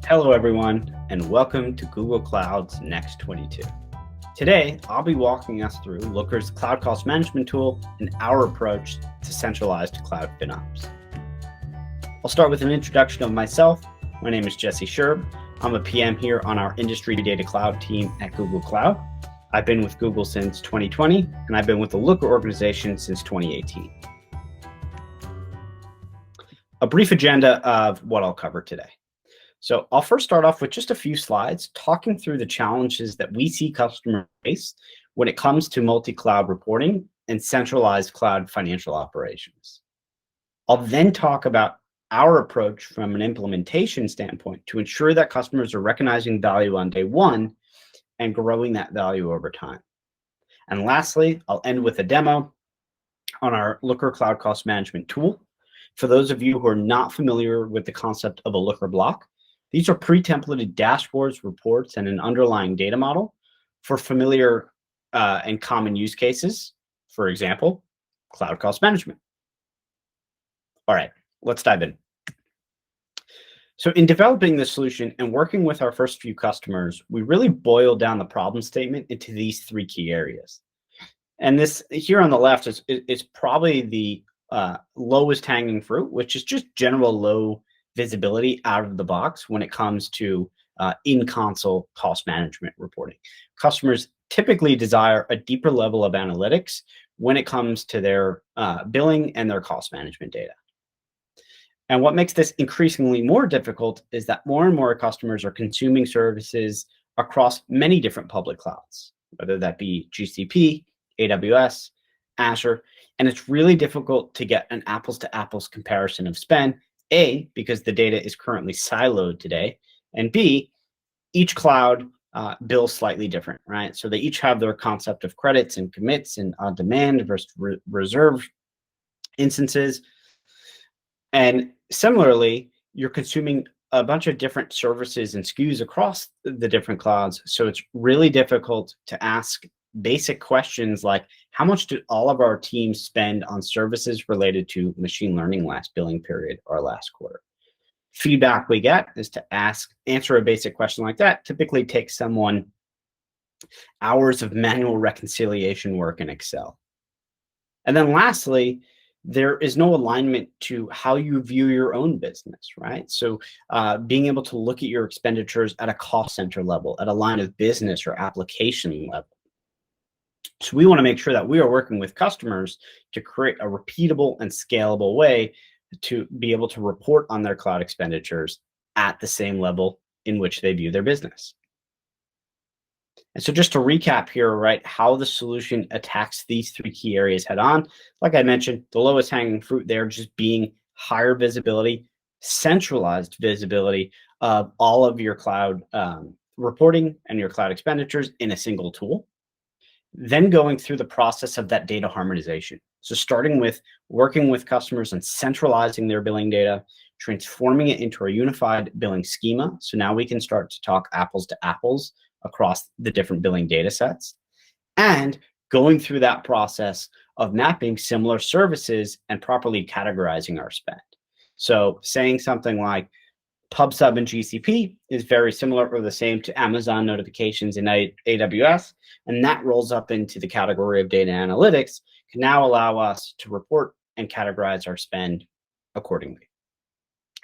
Hello everyone, and welcome to Google Cloud's Next 22. Today, I'll be walking us through Looker's Cloud Cost Management tool and our approach to centralized cloud FinOps. I'll start with an introduction of myself. My name is Jesse Sherb. I'm a PM here on our Industry Data Cloud team at Google Cloud. I've been with Google since 2020, and I've been with the Looker organization since 2018. A brief agenda of what I'll cover today. So I'll first start off with just a few slides talking through the challenges that we see customers face when it comes to multi-cloud reporting and centralized cloud financial operations. I'll then talk about our approach from an implementation standpoint to ensure that customers are recognizing value on day one and growing that value over time. And lastly, I'll end with a demo on our Looker Cloud Cost Management tool. For those of you who are not familiar with the concept of a Looker block, these are pre-templated dashboards, reports, and an underlying data model for familiar and common use cases. For example, cloud cost management. All right, let's dive in. So in developing this solution and working with our first few customers, we really boiled down the problem statement into these three key areas. And this here on the left is probably the lowest hanging fruit, which is just general low visibility out of the box when it comes to in-console cost management reporting. Customers typically desire a deeper level of analytics when it comes to their billing and their cost management data. And what makes this increasingly more difficult is that more and more customers are consuming services across many different public clouds, whether that be GCP, AWS, Azure, and it's really difficult to get an apples to apples comparison of spend. A, because the data is currently siloed today, and B, each cloud bills slightly different, right? So they each have their concept of credits and commits and on-demand versus reserve instances. And similarly, you're consuming a bunch of different services and SKUs across the different clouds. So it's really difficult to ask basic questions like, how much did all of our teams spend on services related to machine learning last billing period or last quarter? Feedback we get is to answer a basic question like that typically takes someone hours of manual reconciliation work in Excel. And then lastly, there is no alignment to how you view your own business, right? So being able to look at your expenditures at a cost center level, at a line of business or application level. So we want to make sure that we are working with customers to create a repeatable and scalable way to be able to report on their cloud expenditures at the same level in which they view their business. And so just to recap here, right, how the solution attacks these three key areas head on, like I mentioned, the lowest hanging fruit there just being higher visibility, centralized visibility of all of your cloud reporting and your cloud expenditures in a single tool. Then going through the process of that data harmonization. So starting with working with customers and centralizing their billing data, transforming it into a unified billing schema. So now we can start to talk apples to apples across the different billing data sets, and going through that process of mapping similar services and properly categorizing our spend. So saying something like PubSub and GCP is very similar or the same to Amazon notifications in AWS, and that rolls up into the category of data analytics, can now allow us to report and categorize our spend accordingly.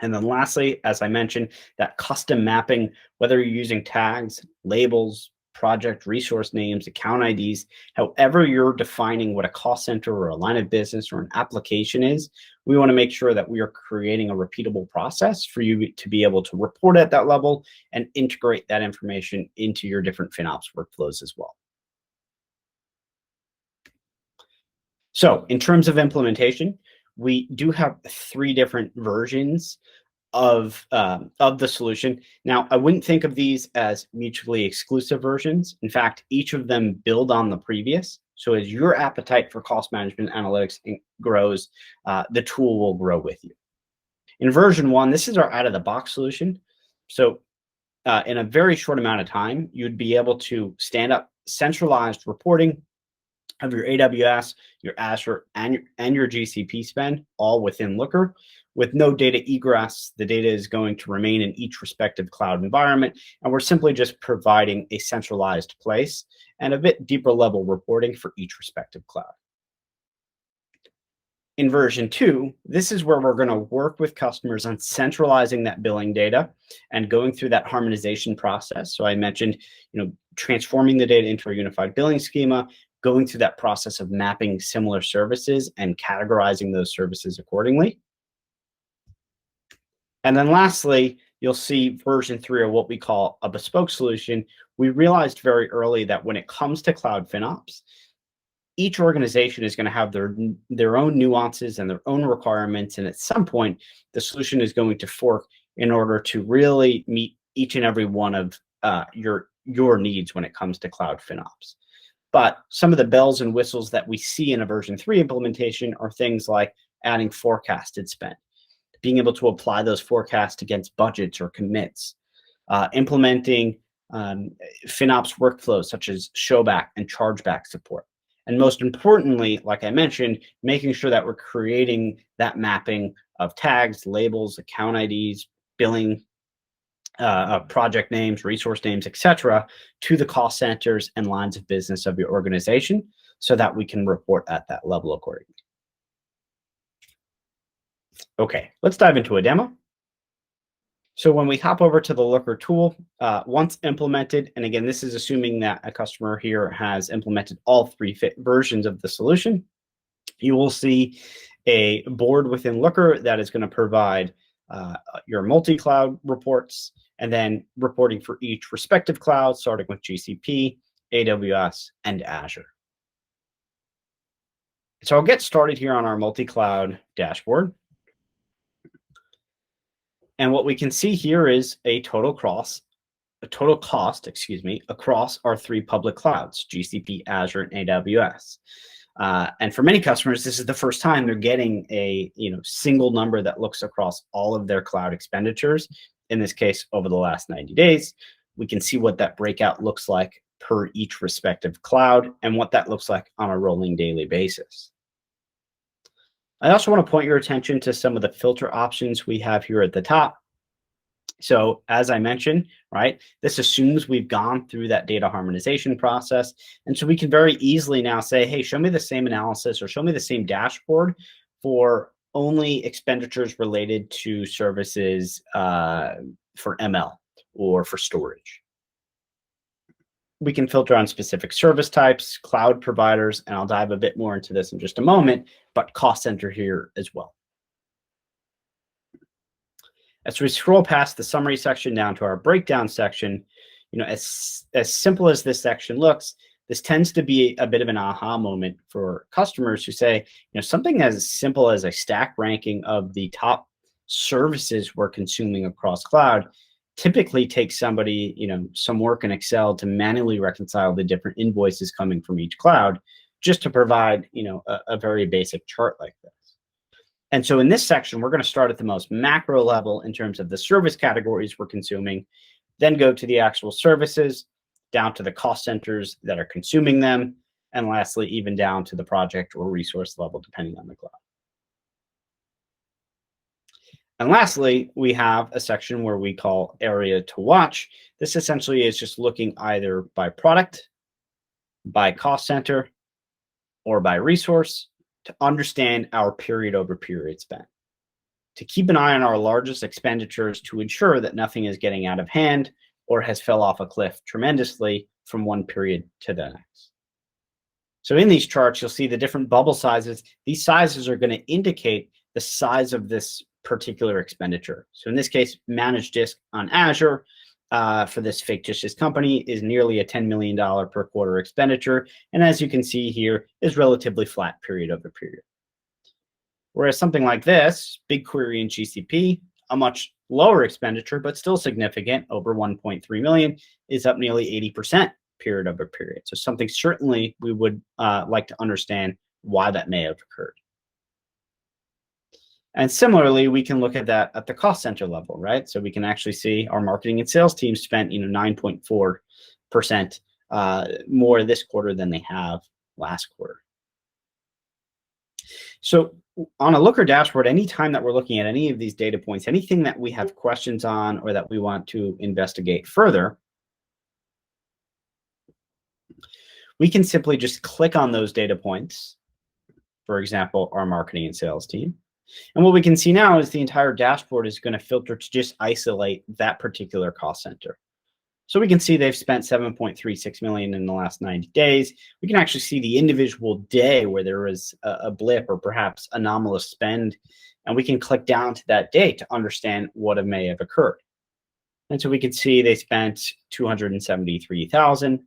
And then lastly, as I mentioned, that custom mapping, whether you're using tags, labels, project resource names, account IDs, however you're defining what a cost center or a line of business or an application is, we want to make sure that we are creating a repeatable process for you to be able to report at that level and integrate that information into your different FinOps workflows as well. So in terms of implementation, we do have three different versions of the solution. Now, I wouldn't think of these as mutually exclusive versions. In fact, each of them build on the previous. So as your appetite for cost management analytics grows, the tool will grow with you. In version 1, this is our out-of-the-box solution. So in a very short amount of time, you'd be able to stand up centralized reporting of your AWS, your Azure, and your GCP spend all within Looker with no data egress. The data is going to remain in each respective cloud environment, and we're simply just providing a centralized place and a bit deeper level reporting for each respective cloud. In version 2, this is where we're going to work with customers on centralizing that billing data and going through that harmonization process. So I mentioned, transforming the data into a unified billing schema, going through that process of mapping similar services and categorizing those services accordingly. And then lastly, you'll see version 3 of what we call a bespoke solution. We realized very early that when it comes to cloud FinOps, each organization is going to have their own nuances and their own requirements. And at some point, the solution is going to fork in order to really meet each and every one of your needs when it comes to cloud FinOps. But some of the bells and whistles that we see in a version 3 implementation are things like adding forecasted spend, being able to apply those forecasts against budgets or commits, implementing FinOps workflows such as showback and chargeback support. And most importantly, like I mentioned, making sure that we're creating that mapping of tags, labels, account IDs, billing, project names, resource names, etc., to the cost centers and lines of business of your organization so that we can report at that level accordingly. Okay, let's dive into a demo. So when we hop over to the Looker tool, once implemented, and again, this is assuming that a customer here has implemented all 3 versions of the solution, you will see a board within Looker that is going to provide your multi-cloud reports and then reporting for each respective cloud, starting with GCP, AWS, and Azure. So I'll get started here on our multi-cloud dashboard. And what we can see here is a total cost, across our 3 public clouds, GCP, Azure, and AWS. And for many customers, this is the first time they're getting a single number that looks across all of their cloud expenditures. In this case, over the last 90 days, we can see what that breakout looks like per each respective cloud and what that looks like on a rolling daily basis. I also want to point your attention to some of the filter options we have here at the top. So as I mentioned, right, this assumes we've gone through that data harmonization process. And so we can very easily now say, hey, show me the same analysis or show me the same dashboard for only expenditures related to services for ML or for storage. We can filter on specific service types, cloud providers, and I'll dive a bit more into this in just a moment, but cost center here as well. As we scroll past the summary section down to our breakdown section, as simple as this section looks, this tends to be a bit of an aha moment for customers who say, something as simple as a stack ranking of the top services we're consuming across cloud typically takes somebody, some work in Excel to manually reconcile the different invoices coming from each cloud just to provide, a very basic chart like this. And so in this section, we're going to start at the most macro level in terms of the service categories we're consuming, then go to the actual services, down to the cost centers that are consuming them, and lastly, even down to the project or resource level, depending on the cloud. And lastly, we have a section where we call area to watch. This essentially is just looking either by product, by cost center, or by resource to understand our period over period spend, to keep an eye on our largest expenditures to ensure that nothing is getting out of hand or has fell off a cliff tremendously from one period to the next. So in these charts, you'll see the different bubble sizes. These sizes are going to indicate the size of this particular expenditure. So in this case, managed disk on Azure for this fictitious company is nearly a $10 million per quarter expenditure. And as you can see here, is relatively flat period over period. Whereas something like this, BigQuery in GCP, a much lower expenditure, but still significant, over 1.3 million, is up nearly 80% period over period. So something certainly we would like to understand why that may have occurred. And similarly, we can look at that at the cost center level, right? So we can actually see our marketing and sales team spent 9.4% more this quarter than they have last quarter. So on a Looker dashboard, anytime that we're looking at any of these data points, anything that we have questions on or that we want to investigate further, we can simply just click on those data points. For example, our marketing and sales team. And what we can see now is the entire dashboard is going to filter to just isolate that particular cost center. So we can see they've spent 7.36 million in the last 90 days. We can actually see the individual day where there was a blip or perhaps anomalous spend. And we can click down to that day to understand what may have occurred. And so we can see they spent 273,000.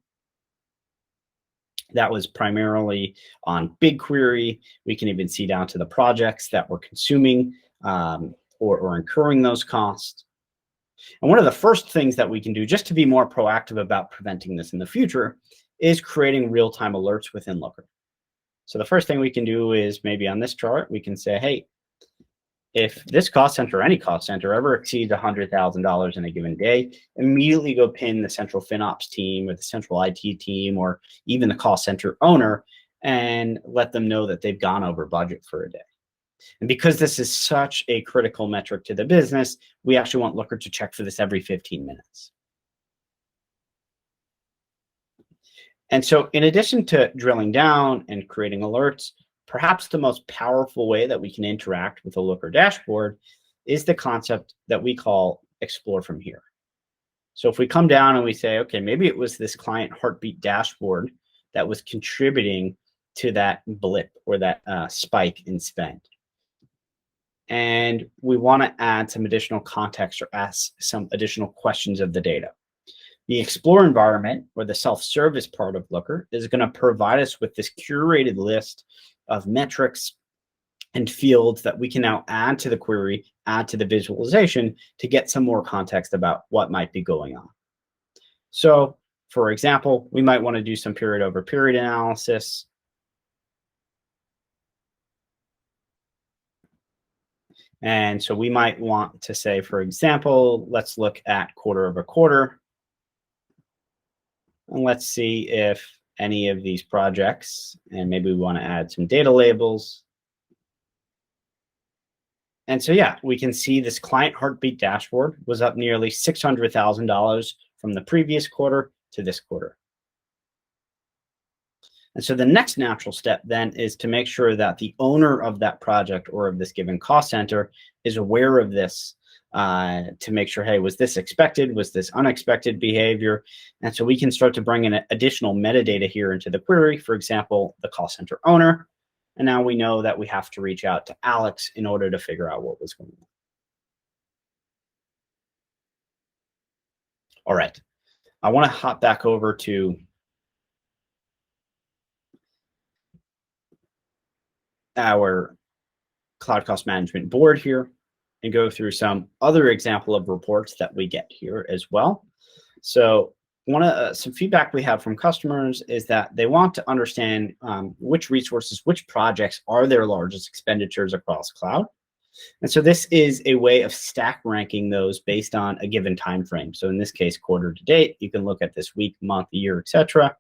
That was primarily on BigQuery. We can even see down to the projects that were consuming or incurring those costs. And one of the first things that we can do just to be more proactive about preventing this in the future is creating real-time alerts within Looker. So the first thing we can do is maybe on this chart, we can say, hey, if this cost center, any cost center ever exceeds $100,000 in a given day, immediately go pin the central FinOps team or the central IT team or even the cost center owner and let them know that they've gone over budget for a day. And because this is such a critical metric to the business, we actually want Looker to check for this every 15 minutes. And so in addition to drilling down and creating alerts, perhaps the most powerful way that we can interact with a Looker dashboard is the concept that we call explore from here. So if we come down and we say, okay, maybe it was this client heartbeat dashboard that was contributing to that blip or that spike in spend. And we want to add some additional context or ask some additional questions of the data. The Explore environment, or the self-service part of Looker, is going to provide us with this curated list of metrics and fields that we can now add to the query, add to the visualization to get some more context about what might be going on. So, for example, we might want to do some period over period analysis. And so we might want to say, for example, let's look at quarter over quarter. And let's see if any of these projects, and maybe we want to add some data labels. And so, yeah, we can see this client heartbeat dashboard was up nearly $600,000 from the previous quarter to this quarter. And so the next natural step then is to make sure that the owner of that project or of this given cost center is aware of this to make sure, hey, was this expected? Was this unexpected behavior? And so we can start to bring in additional metadata here into the query, for example, the cost center owner. And now we know that we have to reach out to Alex in order to figure out what was going on. All right, I want to hop back over to our Cloud Cost Management board here and go through some other example of reports that we get here as well. So some feedback we have from customers is that they want to understand which resources, which projects are their largest expenditures across cloud. And so this is a way of stack ranking those based on a given time frame. So in this case, quarter to date, you can look at this week, month, year, etc.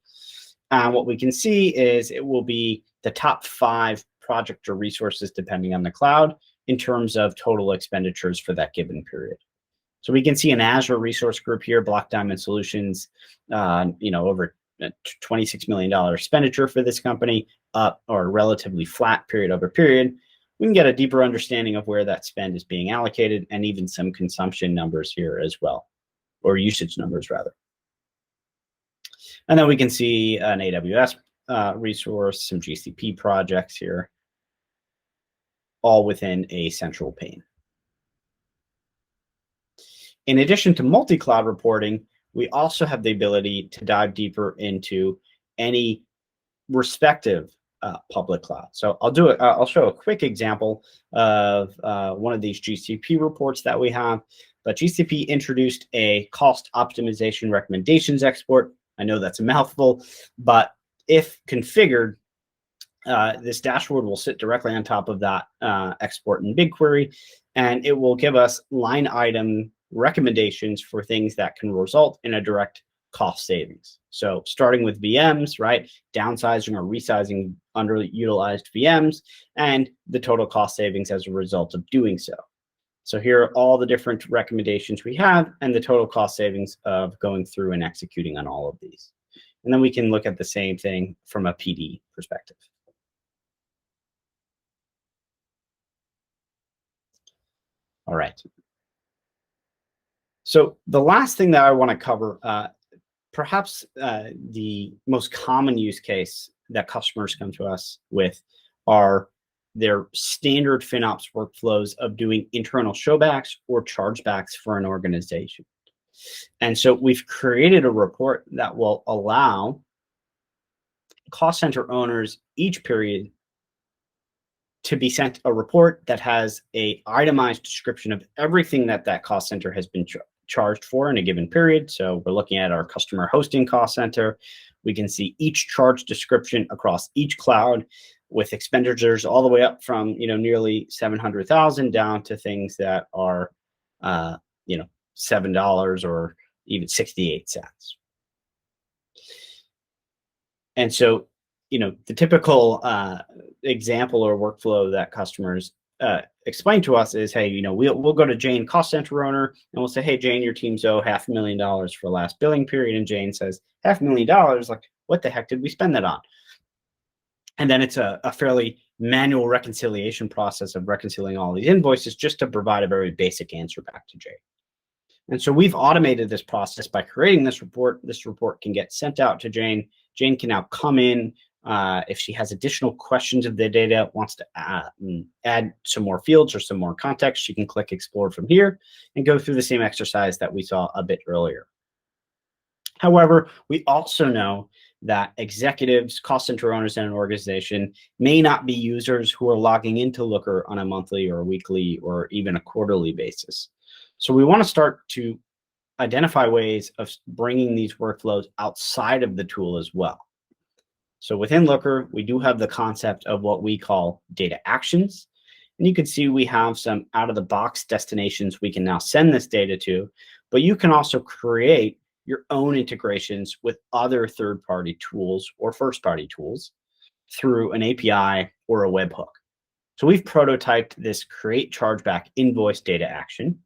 What we can see is it will be the top 5 project or resources depending on the cloud in terms of total expenditures for that given period. So we can see an Azure resource group here, Block Diamond Solutions, over $26 million expenditure for this company, up or relatively flat period over period. We can get a deeper understanding of where that spend is being allocated and even some consumption numbers here as well, or usage numbers rather. And then we can see an AWS resource, some GCP projects here, all within a central pane. In addition to multi-cloud reporting, we also have the ability to dive deeper into any respective public cloud. So I'll show a quick example of one of these GCP reports that we have. But GCP introduced a cost optimization recommendations export. I know that's a mouthful, but if configured, this dashboard will sit directly on top of that export in BigQuery, and it will give us line item recommendations for things that can result in a direct cost savings. So starting with VMs, right? Downsizing or resizing underutilized VMs, and the total cost savings as a result of doing so. So here are all the different recommendations we have and the total cost savings of going through and executing on all of these. And then we can look at the same thing from a PD perspective. All right. So the last thing that I want to cover, perhaps the most common use case that customers come to us with are their standard FinOps workflows of doing internal showbacks or chargebacks for an organization. And so we've created a report that will allow cost center owners each period to be sent a report that has a itemized description of everything that that cost center has been charged for in a given period. So we're looking at our customer hosting cost center. We can see each charge description across each cloud with expenditures all the way up from, nearly 700,000 down to things that are, $7 or even 68 cents. And so, the typical example or workflow that customers explain to us is, hey, we'll go to Jane, cost center owner, and we'll say, hey, Jane, your teams owe $500,000 for last billing period. And Jane says, $500,000? Like, what the heck did we spend that on? And then it's a fairly manual reconciliation process of reconciling all these invoices just to provide a very basic answer back to Jane. And so we've automated this process by creating this report. This report can get sent out to Jane. Jane can now come in if she has additional questions of the data, wants to add some more fields or some more context, she can click explore from here and go through the same exercise that we saw a bit earlier. However, we also know that executives, cost center owners in an organization may not be users who are logging into Looker on a monthly or a weekly or even a quarterly basis. So we want to start to identify ways of bringing these workflows outside of the tool as well. So within Looker, we do have the concept of what we call data actions. And you can see we have some out-of-the-box destinations we can now send this data to, but you can also create your own integrations with other third-party tools or first-party tools through an API or a webhook. So we've prototyped this create chargeback invoice data action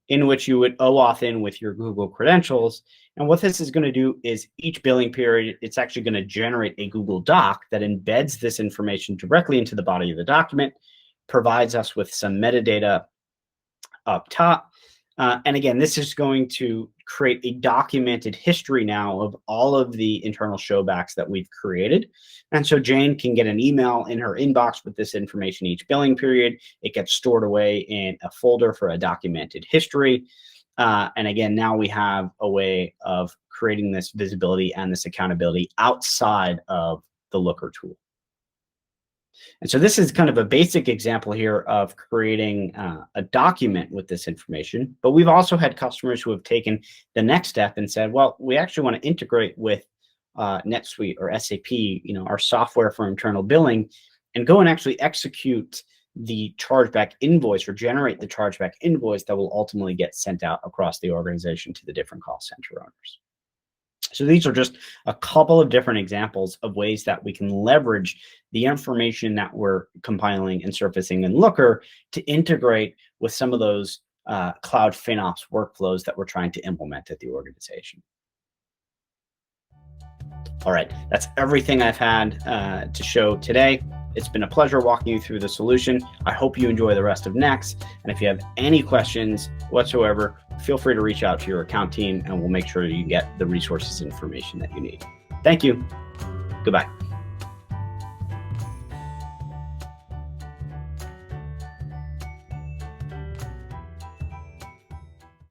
in which you would OAuth in with your Google credentials. And what this is going to do is each billing period, it's actually going to generate a Google Doc that embeds this information directly into the body of the document, provides us with some metadata up top. And again, this is going to create a documented history now of all of the internal showbacks that we've created. And so Jane can get an email in her inbox with this information each billing period. It gets stored away in a folder for a documented history. And again, now we have a way of creating this visibility and this accountability outside of the Looker tool. And so this is kind of a basic example here of creating a document with this information. But we've also had customers who have taken the next step and said, well, we actually want to integrate with NetSuite or SAP, our software for internal billing, and go and actually execute the chargeback invoice or generate the chargeback invoice that will ultimately get sent out across the organization to the different cost center owners. So these are just a couple of different examples of ways that we can leverage the information that we're compiling and surfacing in Looker to integrate with some of those cloud FinOps workflows that we're trying to implement at the organization. All right, that's everything I've had to show today. It's been a pleasure walking you through the solution. I hope you enjoy the rest of Next. And if you have any questions whatsoever, feel free to reach out to your account team and we'll make sure you get the resources and information that you need. Thank you. Goodbye.